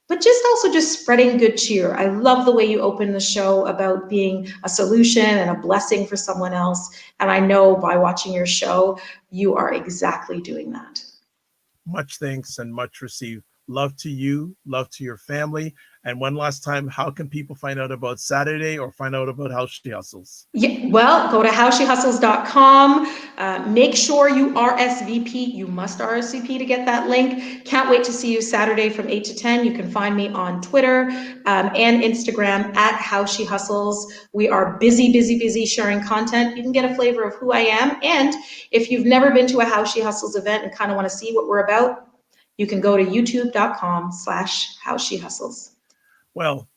Speaker 2: but just spreading good cheer. I love the way you open the show about being a solution and a blessing for someone else. And I know by watching your show, you are exactly doing that.
Speaker 1: Much thanks and much received. Love to you, love to your family. And one last time, how can people find out about Saturday or find out about How She Hustles?
Speaker 2: Yeah, well, go to howshehustles.com. Make sure you RSVP. You must RSVP to get that link. Can't wait to see you Saturday from 8 to 10. You can find me on Twitter and Instagram at How She Hustles. We are busy sharing content. You can get a flavor of who I am. And if you've never been to a How She Hustles event and kind of want to see what we're about, you can go to youtube.com/howshehustles.
Speaker 1: Well,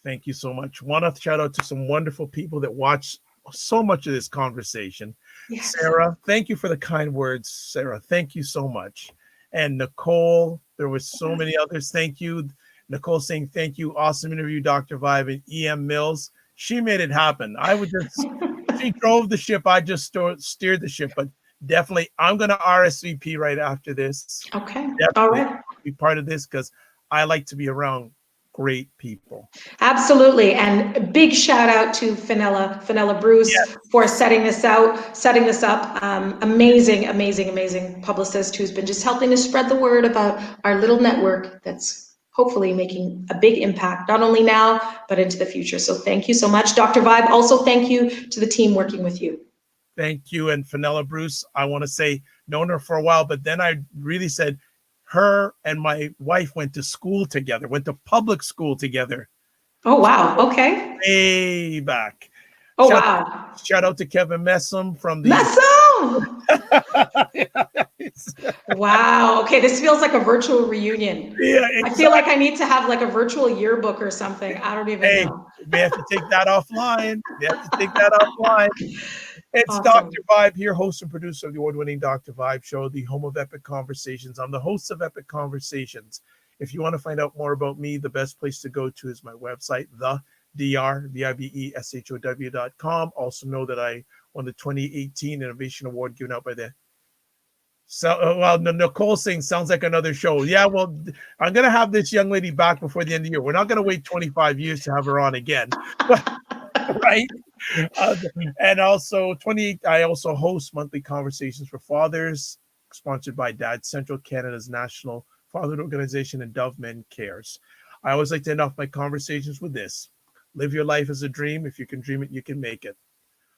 Speaker 1: thank you so much. Want to shout out to some wonderful people that watch so much of this conversation. Yes. Sarah, thank you for the kind words. Sarah, thank you so much. And Nicole, there were so many others. Thank you. Nicole saying thank you. Awesome interview, Dr. Vibe, and EM Mills. She made it happen. She drove the ship. I just steered the ship, but definitely I'm going to RSVP right after this.
Speaker 2: Okay.
Speaker 1: Definitely
Speaker 2: all right.
Speaker 1: Be part of this because I like to be around great people.
Speaker 2: Absolutely. And a big shout out to Fenella Bruce, yes, for setting this up. Amazing publicist who's been just helping to spread the word about our little network that's hopefully making a big impact, not only now, but into the future. So thank you so much, Dr. Vibe. Also, thank you to the team working with you.
Speaker 1: Thank you. And Fenella Bruce, I want to say, known her for a while, but then I really said, her and my wife went to school together, went to public school together.
Speaker 2: Oh, wow. Okay.
Speaker 1: Way back.
Speaker 2: Oh, wow.
Speaker 1: Shout out to Kevin Messam from the...
Speaker 2: Messam! Wow. Okay, this feels like a virtual reunion.
Speaker 1: Yeah, exactly.
Speaker 2: I feel like I need to have like a virtual yearbook or something. I don't even know.
Speaker 1: We have to take that offline. It's awesome. Dr. Vibe here, host and producer of the award-winning Dr. Vibe show, the home of epic conversations. I'm the host of Epic Conversations. If you want to find out more about me, the best place to go to is my website, thedrvibeshow.com. Also know that I won the 2018 Innovation Award given out by the... Nicole saying sounds like another show. Yeah, well, I'm going to have this young lady back before the end of the year. We're not going to wait 25 years to have her on again. Right? And also I also host monthly conversations for fathers, sponsored by Dad Central, Canada's national fatherhood organization, and Dove Men Cares. I always like to end off my conversations with this: live your life as a dream. If you can dream it, you can make it.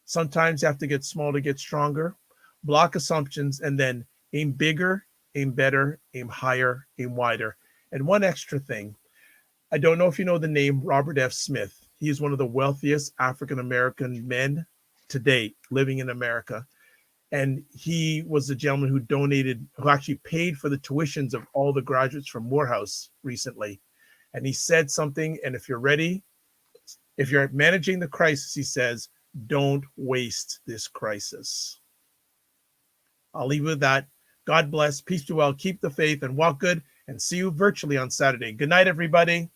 Speaker 1: Sometimes you have to get small to get stronger. Block assumptions and then aim bigger, aim better, aim higher, aim wider. And one extra thing, I don't know if you know the name Robert F. Smith. He is one of the wealthiest African-American men to date living in America. And he was the gentleman who actually paid for the tuitions of all the graduates from Morehouse recently. And he said something, and if you're ready, if you're managing the crisis, he says, Don't waste this crisis. I'll leave you with that. God bless, peace be well, keep the faith, and walk good, and see you virtually on Saturday. Good night, everybody.